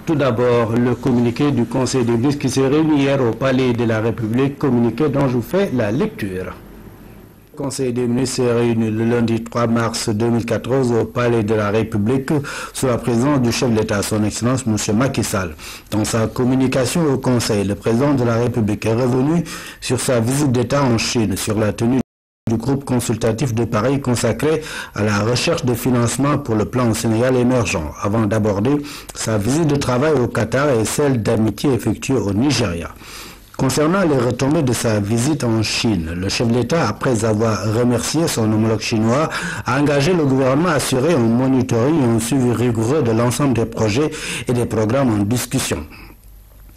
Tout d'abord, le communiqué du Conseil des ministres qui s'est réuni hier au Palais de la République, communiqué dont je vous fais la lecture. Le Conseil des ministres s'est réuni le lundi 3 mars 2014 au Palais de la République sous la présence du chef de l'État, son Excellence M. Macky Sall. Dans sa communication au Conseil, le président de la République est revenu sur sa visite d'État en Chine, sur la tenue du groupe consultatif de Paris consacré à la recherche de financement pour le plan au Sénégal émergent, avant d'aborder sa visite de travail au Qatar et celle d'amitié effectuée au Nigeria. Concernant les retombées de sa visite en Chine, le chef de l'État, après avoir remercié son homologue chinois, a engagé le gouvernement à assurer un monitoring et un suivi rigoureux de l'ensemble des projets et des programmes en discussion.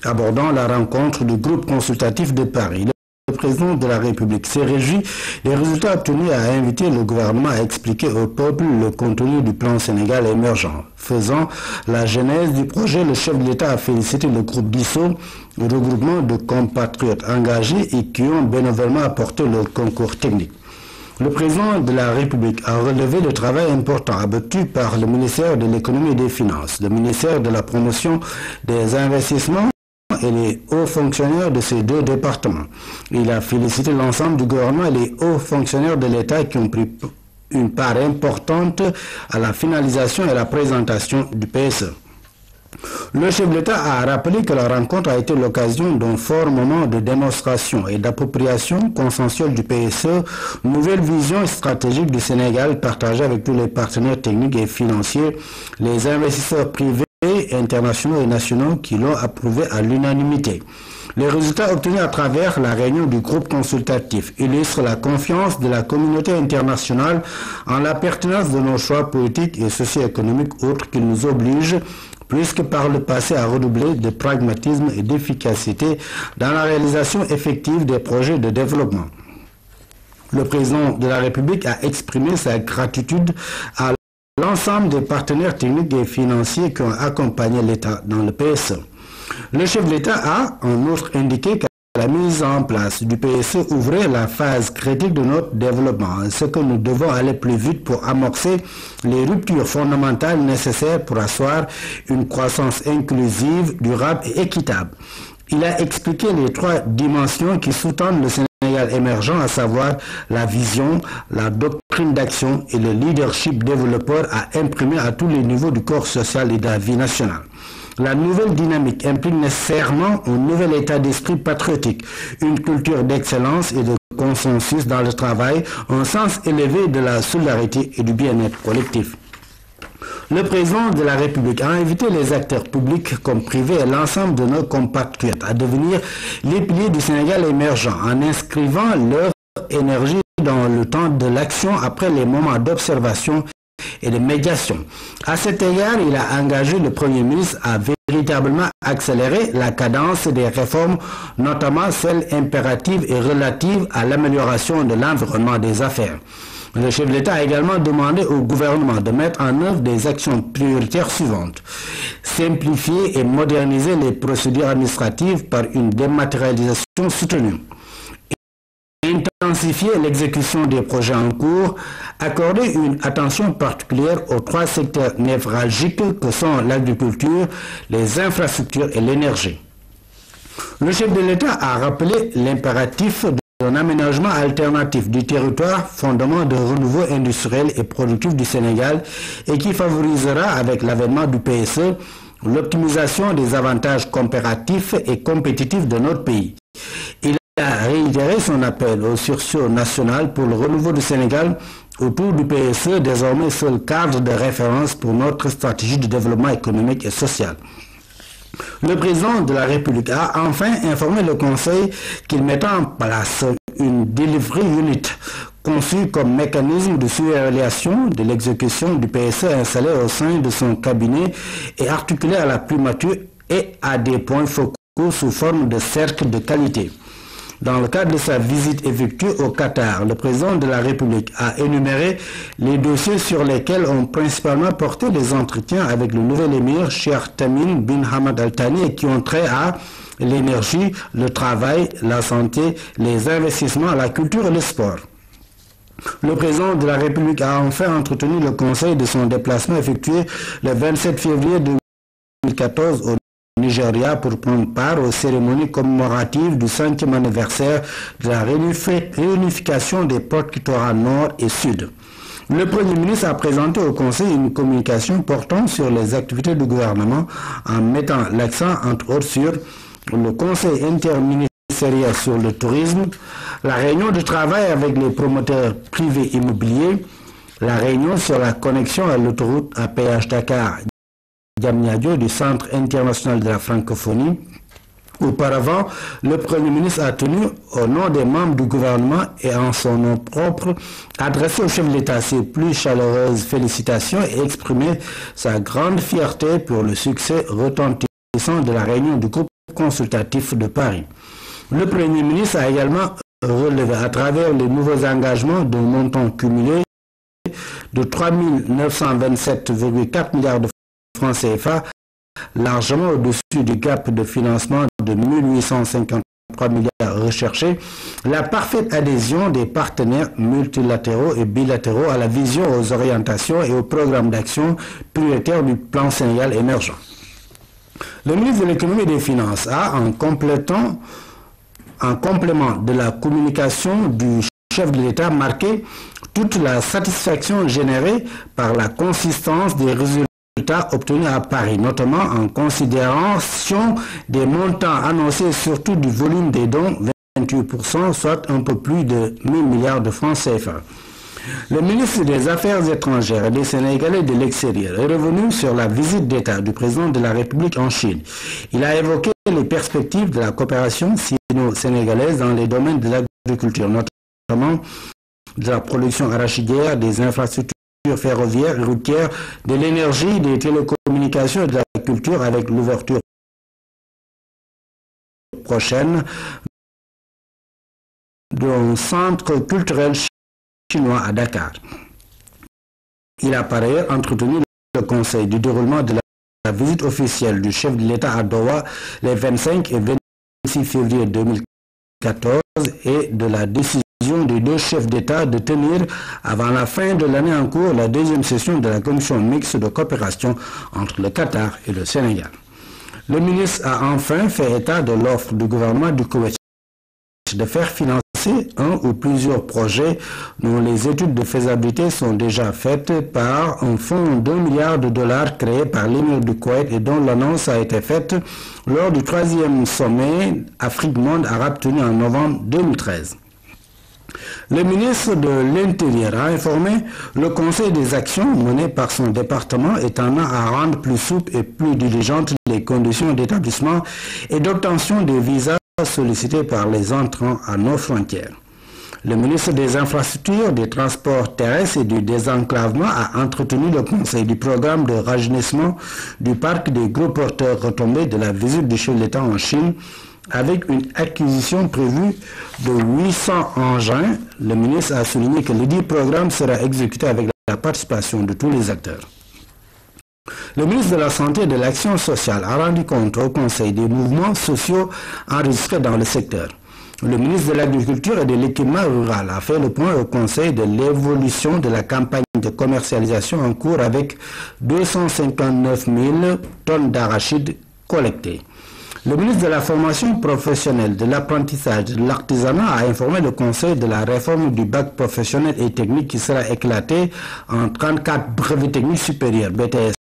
Abordant la rencontre du groupe consultatif de Paris, le président de la République s'est réjoui des résultats obtenus et a invité le gouvernement à expliquer au peuple le contenu du plan Sénégal émergent. Faisant la genèse du projet, le chef de l'État a félicité le groupe DISSO, le regroupement de compatriotes engagés et qui ont bénévolement apporté leur concours technique. Le président de la République a relevé le travail important abattu par le ministère de l'Économie et des Finances, le ministère de la Promotion des Investissements et les hauts fonctionnaires de ces deux départements. Il a félicité l'ensemble du gouvernement et les hauts fonctionnaires de l'État qui ont pris une part importante à la finalisation et à la présentation du PSE. Le chef de l'État a rappelé que la rencontre a été l'occasion d'un fort moment de démonstration et d'appropriation consensuelle du PSE, nouvelle vision stratégique du Sénégal partagée avec tous les partenaires techniques et financiers, les investisseurs privés, internationaux et nationaux qui l'ont approuvé à l'unanimité. Les résultats obtenus à travers la réunion du groupe consultatif illustrent la confiance de la communauté internationale en la pertinence de nos choix politiques et socio-économiques autres qui nous obligent plus que par le passé à redoubler de pragmatisme et d'efficacité dans la réalisation effective des projets de développement. Le président de la République a exprimé sa gratitude à l'ensemble des partenaires techniques et financiers qui ont accompagné l'État dans le PSE. Le chef de l'État a en outre indiqué que la mise en place du PSE ouvrait la phase critique de notre développement, ce que nous devons aller plus vite pour amorcer les ruptures fondamentales nécessaires pour asseoir une croissance inclusive, durable et équitable. Il a expliqué les trois dimensions qui sous-tendent le Sénégal émergent, à savoir la vision, la doctrine d'action et le leadership développeur à imprimer à tous les niveaux du corps social et de la vie nationale. La nouvelle dynamique implique nécessairement un nouvel état d'esprit patriotique, une culture d'excellence et de consensus dans le travail, un sens élevé de la solidarité et du bien-être collectif. Le président de la République a invité les acteurs publics comme privés et l'ensemble de nos compatriotes à devenir les piliers du Sénégal émergent en inscrivant leur énergie dans le temps de l'action après les moments d'observation et de médiation. À cet égard, il a engagé le Premier ministre à véritablement accélérer la cadence des réformes, notamment celles impératives et relatives à l'amélioration de l'environnement des affaires. Le chef de l'État a également demandé au gouvernement de mettre en œuvre des actions prioritaires suivantes. Simplifier et moderniser les procédures administratives par une dématérialisation soutenue. Intensifier l'exécution des projets en cours, accorder une attention particulière aux trois secteurs névralgiques que sont l'agriculture, les infrastructures et l'énergie. Le chef de l'État a rappelé l'impératif d'un aménagement alternatif du territoire, fondement de renouveau industriel et productif du Sénégal et qui favorisera avec l'avènement du PSE l'optimisation des avantages comparatifs et compétitifs de notre pays. Il a réitéré son appel au sursaut national pour le renouveau du Sénégal autour du PSE, désormais seul cadre de référence pour notre stratégie de développement économique et social. Le président de la République a enfin informé le Conseil qu'il mettait en place une delivery unit conçue comme mécanisme de surévaluation de l'exécution du PSE installé au sein de son cabinet et articulé à la primature et à des points focaux sous forme de cercle de qualité. Dans le cadre de sa visite effectuée au Qatar, le président de la République a énuméré les dossiers sur lesquels ont principalement porté les entretiens avec le nouvel émir Cheikh Tamim bin Hamad Al Thani et qui ont trait à l'énergie, le travail, la santé, les investissements, la culture et le sport. Le président de la République a enfin entretenu le conseil de son déplacement effectué le 27 février 2014 2014 au Nigeria pour prendre part aux cérémonies commémoratives du 5e anniversaire de la réunification des protectorats nord et sud. Le Premier ministre a présenté au Conseil une communication portant sur les activités du gouvernement en mettant l'accent entre autres sur le Conseil interministériel sur le tourisme, la réunion de travail avec les promoteurs privés immobiliers, la réunion sur la connexion à l'autoroute à péage Dakar-Diamniadio du Centre international de la francophonie. Auparavant, le Premier ministre a tenu, au nom des membres du gouvernement et en son nom propre, adressé au chef de l'État ses plus chaleureuses félicitations et exprimé sa grande fierté pour le succès retentissant de la réunion du groupe consultatif de Paris. Le Premier ministre a également relevé à travers les nouveaux engagements d'un montant cumulé de 3 927,4 milliards de francs CFA, largement au-dessus du gap de financement de 1853 milliards recherchés, la parfaite adhésion des partenaires multilatéraux et bilatéraux à la vision, aux orientations et aux programmes d'action prioritaires du plan Sénégal émergent. Le ministre de l'Économie et des Finances a, en complément de la communication du chef de l'État, marqué toute la satisfaction générée par la consistance des résultats obtenus à Paris, notamment en considération des montants annoncés, surtout du volume des dons, 28%, soit un peu plus de 1000 milliards de francs CFA. Le ministre des Affaires étrangères et des Sénégalais de l'extérieur est revenu sur la visite d'État du président de la République en Chine. Il a évoqué les perspectives de la coopération sino-sénégalaise dans les domaines de l'agriculture, notamment de la production arachidière, des infrastructures ferroviaires et routières, de l'énergie, des télécommunications et de la culture, avec l'ouverture prochaine d'un centre culturel chinois à Dakar. Il a par ailleurs entretenu le conseil du déroulement de la visite officielle du chef de l'État à Doha les 25 et 26 février 2014 et de la décision des deux chefs d'État de tenir avant la fin de l'année en cours la deuxième session de la commission mixte de coopération entre le Qatar et le Sénégal. Le ministre a enfin fait état de l'offre du gouvernement du Koweït de faire financer un ou plusieurs projets dont les études de faisabilité sont déjà faites par un fonds d'1 milliard de dollars créé par l'émir du Koweït et dont l'annonce a été faite lors du 3e sommet Afrique-Monde arabe tenu en novembre 2013. Le ministre de l'Intérieur a informé le Conseil des actions menées par son département et tendant à rendre plus souples et plus diligentes les conditions d'établissement et d'obtention des visas sollicités par les entrants à nos frontières. Le ministre des Infrastructures, des Transports terrestres et du Désenclavement a entretenu le conseil du programme de rajeunissement du parc des gros porteurs retombés de la visite du chef de l'État en Chine, avec une acquisition prévue de 800 engins. Le ministre a souligné que le dit programme sera exécuté avec la participation de tous les acteurs. Le ministre de la Santé et de l'Action sociale a rendu compte au Conseil des mouvements sociaux enregistrés dans le secteur. Le ministre de l'Agriculture et de l'Équipement rural a fait le point au Conseil de l'évolution de la campagne de commercialisation en cours avec 259 000 tonnes d'arachides collectées. Le ministre de la Formation professionnelle, de l'apprentissage et de l'artisanat a informé le Conseil de la réforme du bac professionnel et technique qui sera éclaté en 34 brevets techniques supérieurs, BTS.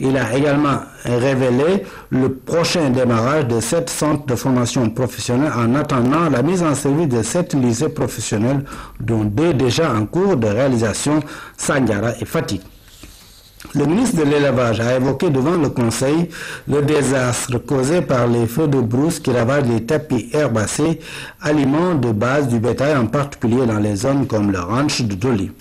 Il a également révélé le prochain démarrage de 7 centres de formation professionnelle en attendant la mise en service de 7 lycées professionnels, dont 2 déjà en cours de réalisation, Sandiara et Fatick. Le ministre de l'Élevage a évoqué devant le Conseil le désastre causé par les feux de brousse qui ravagent les tapis herbacés, aliments de base du bétail, en particulier dans les zones comme le ranch de Doli.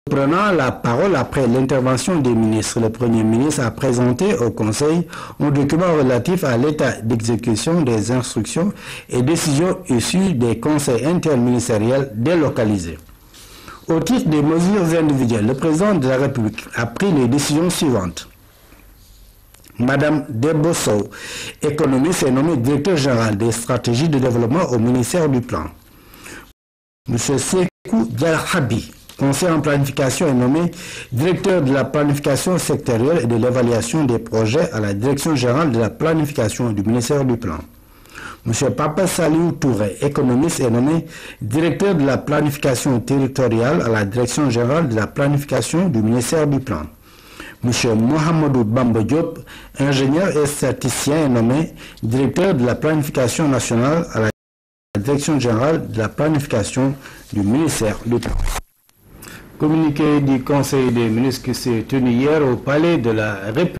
Prenant la parole après l'intervention des ministres, le Premier ministre a présenté au Conseil un document relatif à l'état d'exécution des instructions et décisions issues des conseils interministériels délocalisés. Au titre des mesures individuelles, le président de la République a pris les décisions suivantes. Madame Debosso, économiste, est nommée directeur général des stratégies de développement au ministère du Plan. Monsieur Sekou Dialhabi, conseiller en planification est nommé directeur de la planification sectorielle et de l'évaluation des projets à la direction générale de la planification du ministère du Plan. M. Papa Saliou Touré, économiste, est nommé directeur de la planification territoriale à la direction générale de la planification du ministère du Plan. M. Mohamedou Bamba Diop, ingénieur et statisticien, est nommé directeur de la planification nationale à la direction générale de la planification du ministère du Plan. Communiqué du Conseil des ministres qui s'est tenu hier au Palais de la République.